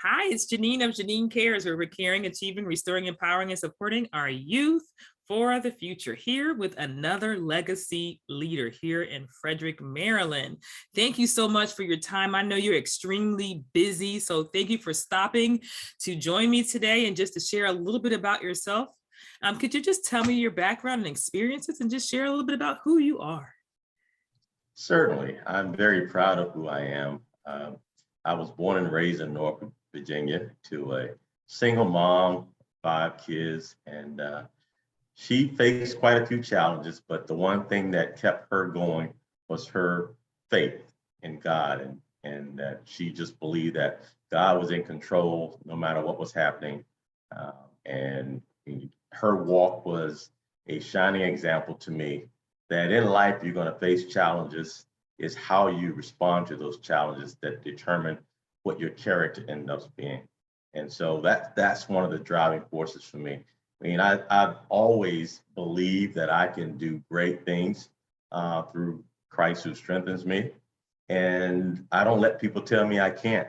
Hi, it's Jeneen of Jeneen C.A.R.E.S, where we're caring, achieving, restoring, empowering, and supporting our youth for the future. Here with another legacy leader here in Frederick, Maryland. Thank you so much for your time. I know you're extremely busy, so thank you for stopping to join me today and just to share a little bit about yourself. Could you just tell me your background and experiences and just share a little bit about who you are? Certainly. I'm very proud of who I am. I was born and raised in Norfolk, Virginia, to a single mom, 5 kids, and she faced quite a few challenges, but the one thing that kept her going was her faith in God, and that she just believed that God was in control no matter what was happening. And her walk was a shining example to me that in life you're going to face challenges. Is how you respond to those challenges that determine what your character ends up being. And so that's one of the driving forces for me. I mean, I've always believed that I can do great things through Christ who strengthens me. And I don't let people tell me I can't.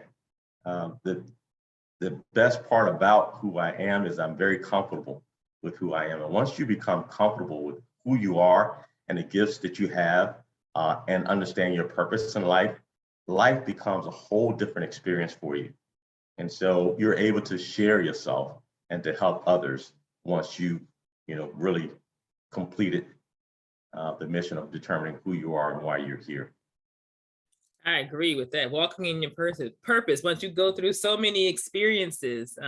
The best part about who I am is I'm very comfortable with who I am. And once you become comfortable with who you are and the gifts that you have, and understand your purpose in life, life becomes a whole different experience for you. And so you're able to share yourself and to help others once really completed the mission of determining who you are and why you're here. I agree with that. Walking in your purpose, once you go through so many experiences,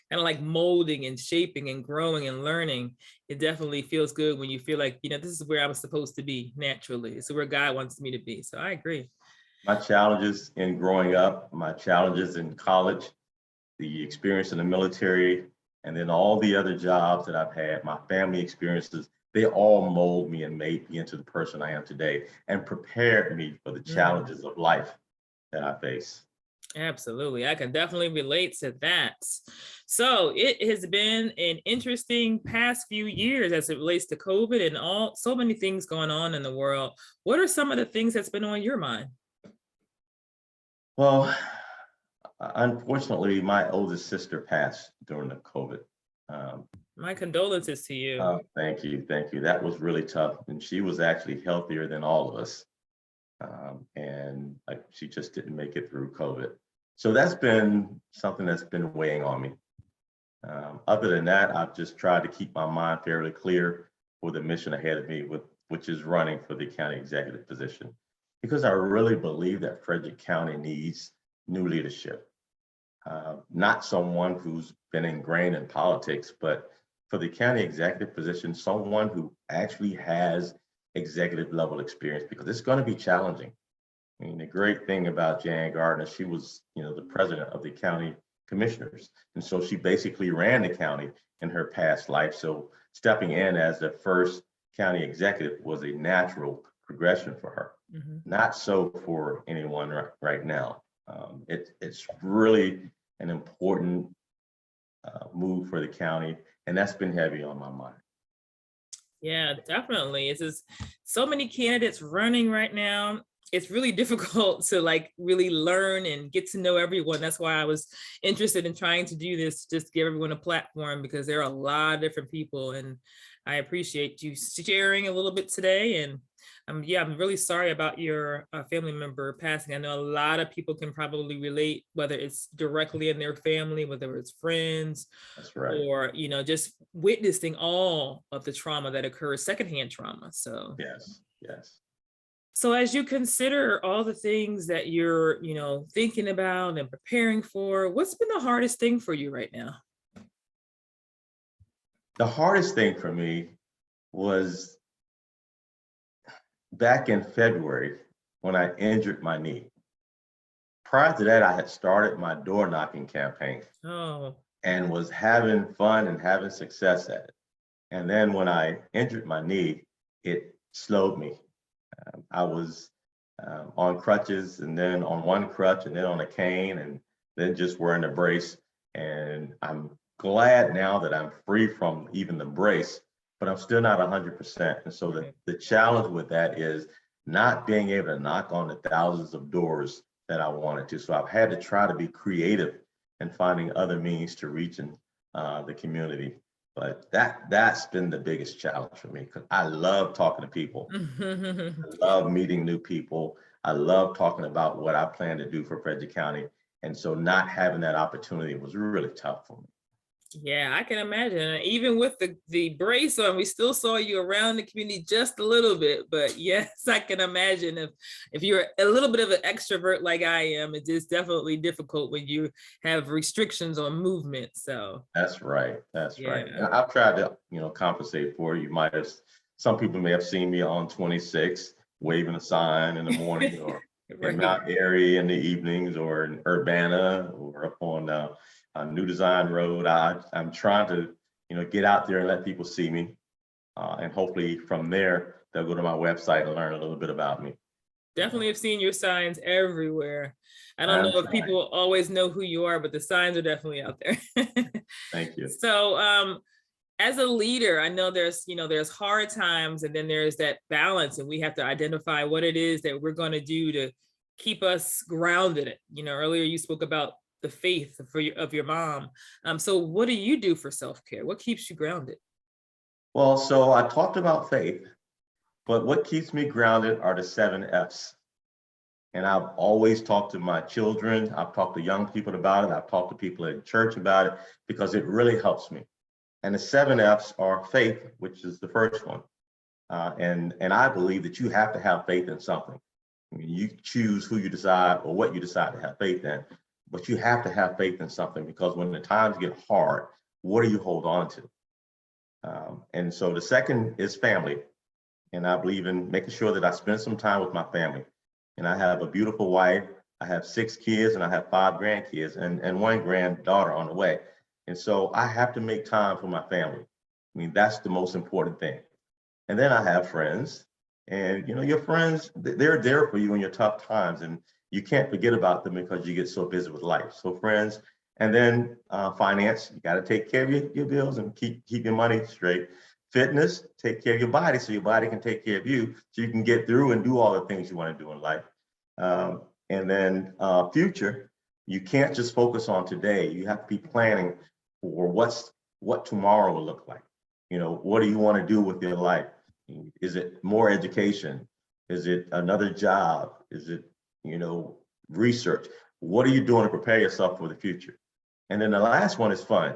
kind of like molding and shaping and growing and learning, it definitely feels good when you feel like, this is where I'm supposed to be naturally. It's where God wants me to be. So I agree. My challenges in growing up, my challenges in college, the experience in the military, and then all the other jobs that I've had, my family experiences, they all mold me and made me into the person I am today and prepared me for the challenges of life that I face. Absolutely. I can definitely relate to that. So it has been an interesting past few years as it relates to COVID and so many things going on in the world. What are some of the things that's been on your mind? Well, unfortunately, my oldest sister passed during the COVID. My condolences to you. Thank you. Thank you. That was really tough. And she was actually healthier than all of us. She just didn't make it through COVID. So that's been something that's been weighing on me. Other than that, I've just tried to keep my mind fairly clear for the mission ahead of me, which is running for the county executive position, because I really believe that Frederick County needs new leadership. Not someone who's been ingrained in politics, but for the county executive position, someone who actually has executive level experience, because it's going to be challenging. I mean, the great thing about Jan Gardner, she was, the president of the county commissioners. And so she basically ran the county in her past life. So stepping in as the first county executive was a natural progression for her. Not so for anyone right now. It's really an important move for the county, and that's been heavy on my mind. Yeah, definitely. It's just so many candidates running right now. It's really difficult to really learn and get to know everyone. That's why I was interested in trying to do this, just to give everyone a platform, because there are a lot of different people, and I appreciate you sharing a little bit today. And I'm really sorry about your family member passing. I know a lot of people can probably relate, whether it's directly in their family, whether it's friends. That's right. Or, just witnessing all of the trauma that occurs, secondhand trauma. So, yes. So as you consider all the things that you're, thinking about and preparing for, what's been the hardest thing for you right now? The hardest thing for me was back in February when I injured my knee. Prior to that, I had started my door knocking campaign. And was having fun and having success at it. And then when I injured my knee, it slowed me. I was on crutches, and then on one crutch, and then on a cane, and then just wearing a brace. And I'm glad now that I'm free from even the brace, but I'm still not 100%. And so the challenge with that is not being able to knock on the thousands of doors that I wanted to. So I've had to try to be creative and finding other means to reaching the community. But that's been the biggest challenge for me, because I love talking to people. I love meeting new people. I love talking about what I plan to do for Frederick County. And so not having that opportunity was really tough for me. Yeah, I can imagine. And even with the brace on, we still saw you around the community just a little bit. But yes, I can imagine if you're a little bit of an extrovert like I am, it is definitely difficult when you have restrictions on movement. So That's right. That's right. yeah. And I've tried to, compensate for it. Some people may have seen me on 26 waving a sign in the morning, or in Right. Mount Airy in the evenings, or in Urbana, or up on New Design Road. I'm trying to, get out there and let people see me. And hopefully from there, they'll go to my website and learn a little bit about me. Definitely have seen your signs everywhere. I don't I'm know if trying. people always know who you are, but the signs are definitely out there. Thank you. So as a leader, I know there's hard times, and then there's that balance, and we have to identify what it is that we're going to do to keep us grounded. Earlier you spoke about the faith of your mom. So what do you do for self-care? What keeps you grounded? Well, so I talked about faith, but what keeps me grounded are the 7 F's. And I've always talked to my children. I've talked to young people about it. I've talked to people in church about it, because it really helps me. And the 7 F's are faith, which is the first one. And I believe that you have to have faith in something. I mean, you choose who you decide or what you decide to have faith in, but you have to have faith in something, because when the times get hard, what do you hold on to? And so the second is family. And I believe in making sure that I spend some time with my family. And I have a beautiful wife. I have 6 kids, and I have 5 grandkids, and 1 granddaughter on the way. And so I have to make time for my family. I mean, that's the most important thing. And then I have friends, and your friends, they're there for you in your tough times, and you can't forget about them because you get so busy with life. So friends, and then finance, you got to take care of your bills and keep your money straight. Fitness, take care of your body so your body can take care of you, so you can get through and do all the things you want to do in life. And then future, you can't just focus on today. You have to be planning for what tomorrow will look like. What do you want to do with your life? Is it more education? Is it another job? Is it, research? What are you doing to prepare yourself for the future? And then the last one is fun,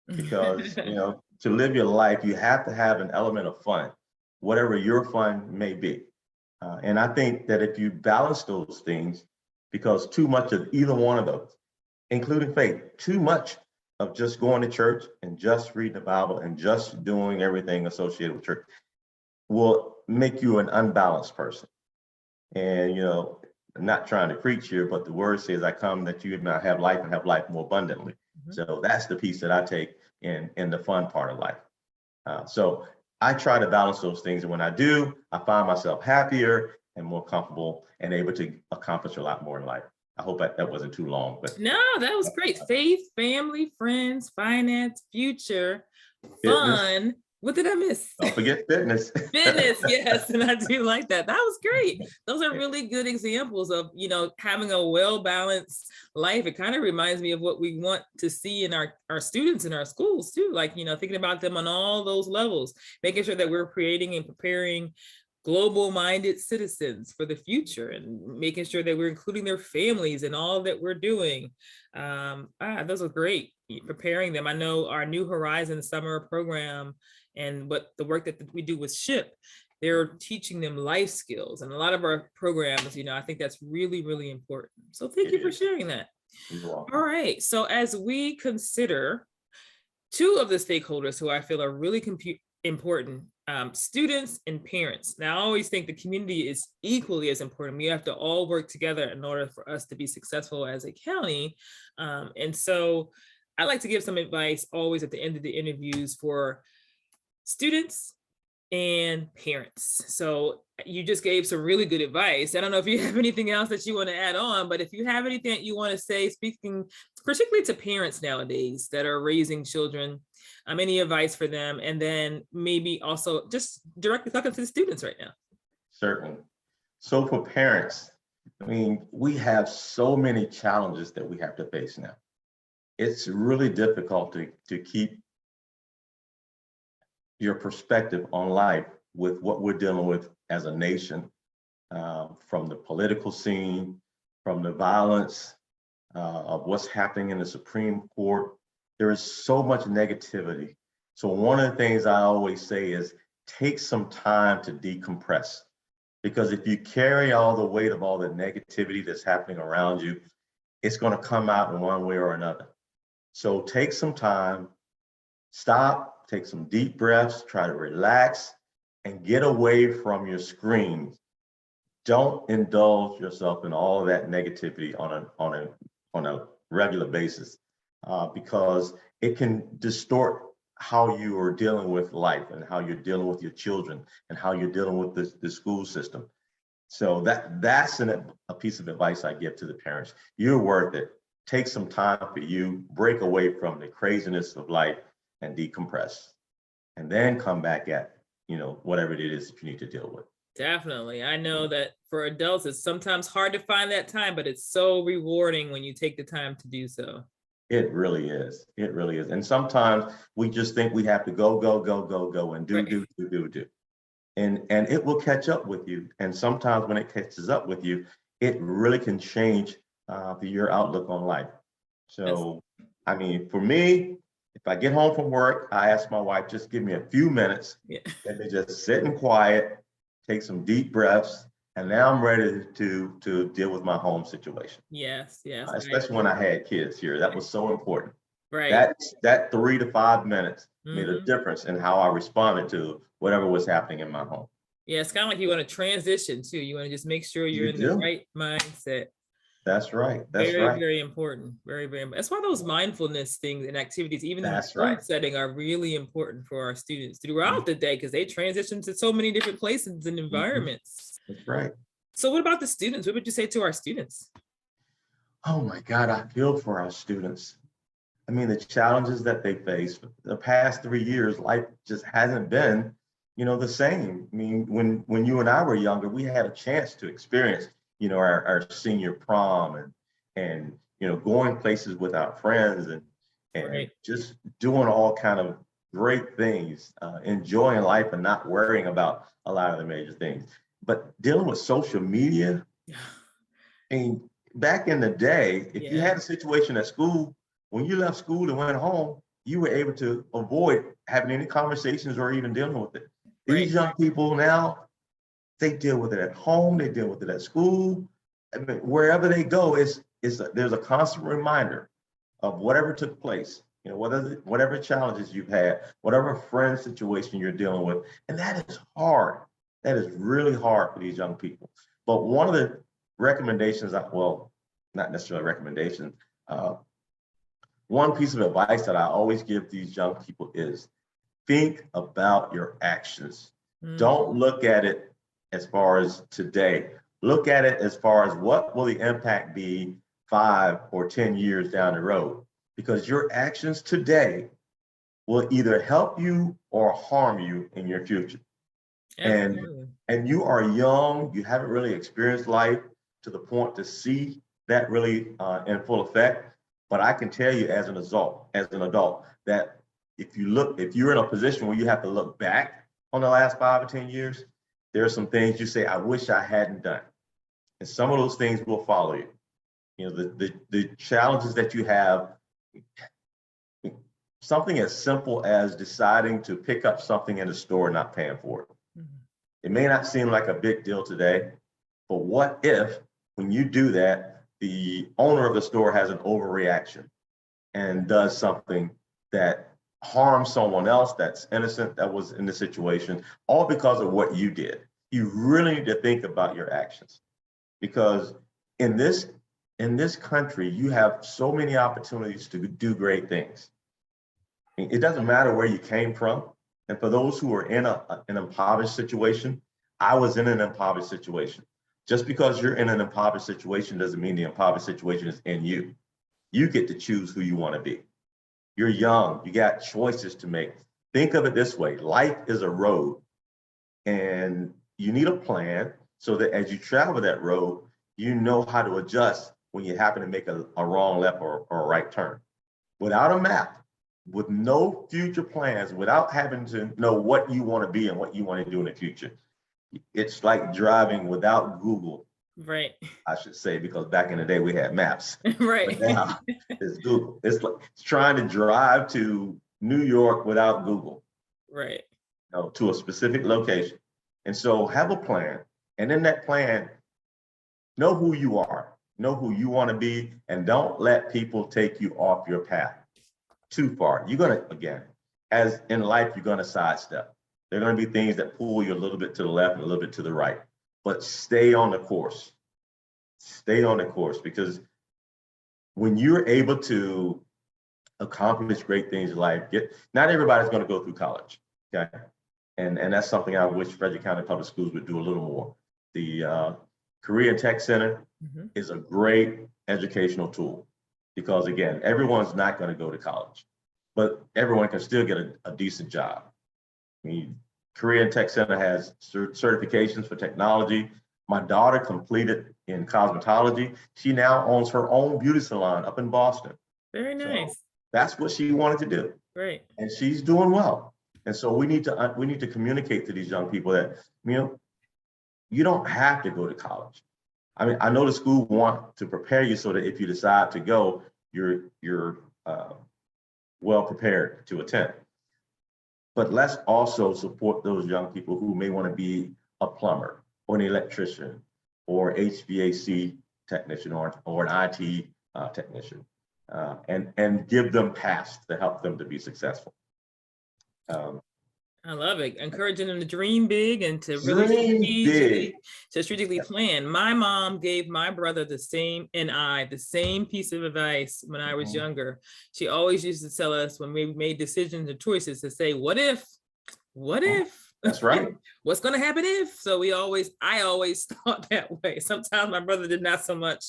because, to live your life, you have to have an element of fun, whatever your fun may be. And I think that if you balance those things, because too much of either one of those, including faith, too much of just going to church and just reading the Bible and just doing everything associated with church will make you an unbalanced person. And, I'm not trying to preach here, but the word says, I come that you might have life and have life more abundantly. Mm-hmm. So that's the piece that I take in the fun part of life. So I try to balance those things. And when I do, I find myself happier and more comfortable and able to accomplish a lot more in life. I hope that wasn't too long, but no, that was great. Faith, family, friends, finance, future, fitness. Fun. What did I miss? Don't forget fitness. Fitness, yes, and I do like that. That was great. Those are really good examples of, having a well-balanced life. It kind of reminds me of what we want to see in our students in our schools too. Like, thinking about them on all those levels, making sure that we're creating and preparing global-minded citizens for the future, and making sure that we're including their families in all that we're doing. Those are great. Preparing them. I know our New Horizons summer program and the work that we do with SHIP, they're teaching them life skills. And a lot of our programs, I think that's really, really important. So thank you for sharing that. All right. So as we consider 2 of the stakeholders who I feel are really important, students and parents. Now, I always think the community is equally as important. We have to all work together in order for us to be successful as a county. And so I like to give some advice always at the end of the interviews for students and parents. So you just gave some really good advice. I don't know if you have anything else that you want to add on, but if you have anything that you want to say, speaking particularly to parents nowadays that are raising children, any advice for them, and then maybe also just directly talking to the students right now. Certainly. So for parents, we have so many challenges that we have to face now. it's really difficult to keep your perspective on life with what we're dealing with as a nation, from the political scene, from the violence, of what's happening in the Supreme Court. There is so much negativity. So one of the things I always say is take some time to decompress. Because if you carry all the weight of all the negativity that's happening around you, it's going to come out in one way or another. So take some time, stop, take some deep breaths, try to relax, and get away from your screens. Don't indulge yourself in all of that negativity on a regular basis, because it can distort how you are dealing with life and how you're dealing with your children and how you're dealing with the school system. So that's a piece of advice I give to the parents. You're worth it. Take some time for you, break away from the craziness of life and decompress, and then come back at, whatever it is that you need to deal with. Definitely. I know that for adults, it's sometimes hard to find that time, but it's so rewarding when you take the time to do so. It really is. It really is. And sometimes we just think we have to go and do, Right. do. And it will catch up with you. And sometimes when it catches up with you, it really can change your outlook on life. So, I mean, for me, if I get home from work, I ask my wife, just give me a few minutes. Yeah. Let me just sit in quiet, take some deep breaths, and now I'm ready to deal with my home situation. Yes. Especially when I had kids here, that was so important. Right. That 3 to 5 minutes made a Mhm. difference in how I responded to whatever was happening in my home. Yeah, it's kind of like you want to transition too. You want to just make sure you're You in the do. right mindset. That's right. That's Very, right. very important. Very, very important. That's why those mindfulness things and activities, even in the That's school right. setting, are really important for our students throughout the day because they transition to so many different places and environments. That's right. So what about the students? What would you say to our students? Oh my God, I feel for our students. I mean, the challenges that they face the past 3 years, life just hasn't been, the same. I mean, when you and I were younger, we had a chance to experience, our senior prom and going places with our friends and Right. just doing all kind of great things, enjoying life and not worrying about a lot of the major things. But dealing with social media, I mean, back in the day, if you Yeah. had a situation at school, when you left school and went home, you were able to avoid having any conversations or even dealing with it. Right. These young people now, they deal with it at home, they deal with it at school. I mean, wherever they go, there's a constant reminder of whatever took place, whatever challenges you've had, whatever friend situation you're dealing with. And that is hard. That is really hard for these young people. But one of the recommendations, well, not necessarily recommendations, one piece of advice that I always give these young people is think about your actions. Mm. Don't look at it as far as today. Look at it as far as what will the impact be 5 or 10 years down the road, because your actions today will either help you or harm you in your future. Absolutely. And you are young, you haven't really experienced life to the point to see that really in full effect. But I can tell you as an adult, that if you're in a position where you have to look back on the last 5 or 10 years, there are some things you say, I wish I hadn't done. And some of those things will follow you. The challenges that you have, something as simple as deciding to pick up something in the store and not paying for it. Mhm. It may not seem like a big deal today, but what if when you do that, the owner of the store has an overreaction and does something that harms someone else that's innocent, that was in the situation, all because of what you did? You really need to think about your actions, because in this country, you have so many opportunities to do great things. It doesn't matter where you came from. And for those who are in an impoverished situation, I was in an impoverished situation. Just because you're in an impoverished situation doesn't mean the impoverished situation is in you. You get to choose who you want to be. You're young, you got choices to make. Think of it this way: life is a road, and you need a plan so that as you travel that road, you know how to adjust when you happen to make a wrong left or a right turn. without a map, with no future plans, without having to know what you want to be and what you want to do in the future. It's like driving without Google, Right. I should say, because back in the day we had maps. Right. But now it's Google. It's like it's trying to drive to New York without Google, Right. to a specific location. And so have a plan. And in that plan, know who you are, know who you want to be, and don't let people take you off your path too far. You're going to, again, as in life, you're going to sidestep. There are going to be things that pull you a little bit to the left and a little bit to the right, but stay on the course. Stay on the course, because when you're able to accomplish great things in life, not everybody's going to go through college, okay? And that's something I wish Frederick County Public Schools would do a little more. The Career and Tech Center is a great educational tool, because again, everyone's not going to go to college, but everyone can still get a decent job. I mean, Career and Tech Center has certifications for technology. My daughter completed in cosmetology. She now owns her own beauty salon up in Boston. Very nice. So that's what she wanted to do. Right. And she's doing well. And so we need to communicate to these young people that, you don't have to go to college. I mean, I know the school want to prepare you so that if you decide to go, you're well prepared to attend. But let's also support those young people who may want to be a plumber or an electrician or HVAC technician or an IT technician, and give them paths to help them to be successful. I love it. Encouraging them to dream big and to really strategically plan. My mom gave my brother the same piece of advice when I was younger. She always used to tell us when we made decisions and choices to say, what if? That's right. What's going to happen if? So I always thought that way. Sometimes my brother did not so much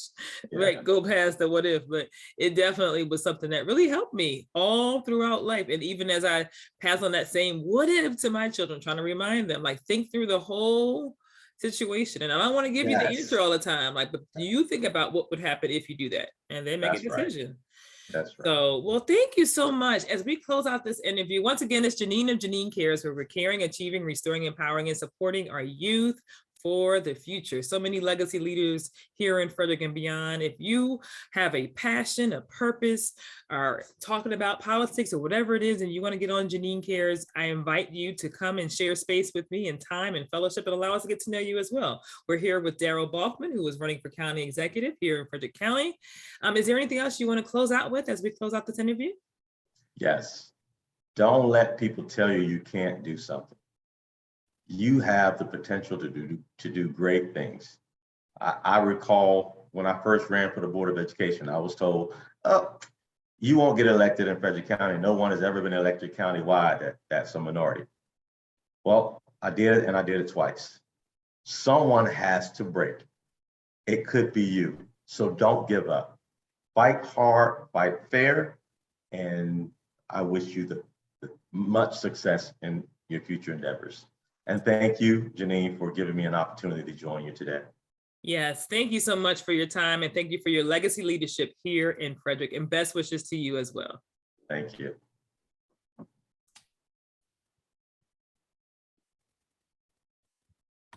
go past the what if, but it definitely was something that really helped me all throughout life. And even as I pass on that same what if to my children, trying to remind them, like, think through the whole situation. And I don't want to give you the answer all the time. Like, but do you think about what would happen if you do that? And then make a decision. Right. That's right. So, well, thank you so much. As we close out this interview, once again, it's Jeneen of Jeneen C.A.R.E.S, where we're caring, achieving, restoring, empowering, and supporting our youth for the future. So many legacy leaders here in Frederick and beyond. If you have a passion, a purpose, or talking about politics or whatever it is, and you want to get on Jeneen C.A.R.E.S, I invite you to come and share space with me in time and fellowship and allow us to get to know you as well. We're here with Daryl Boffman, who is running for county executive here in Frederick County. Is there anything else you want to close out with as we close out this interview? Yes. Don't let people tell you you can't do something. You have the potential to do great things. I recall when I first ran for the Board of Education, I was told, oh, you won't get elected in Frederick County. No one has ever been elected countywide that's a minority. Well, I did it, and I did it twice. Someone has to break. It could be you. So don't give up. Fight hard, fight fair, and I wish you the much success in your future endeavors. And thank you, Jeneen, for giving me an opportunity to join you today. Yes, thank you so much for your time, and thank you for your legacy leadership here in Frederick, and best wishes to you as well. Thank you.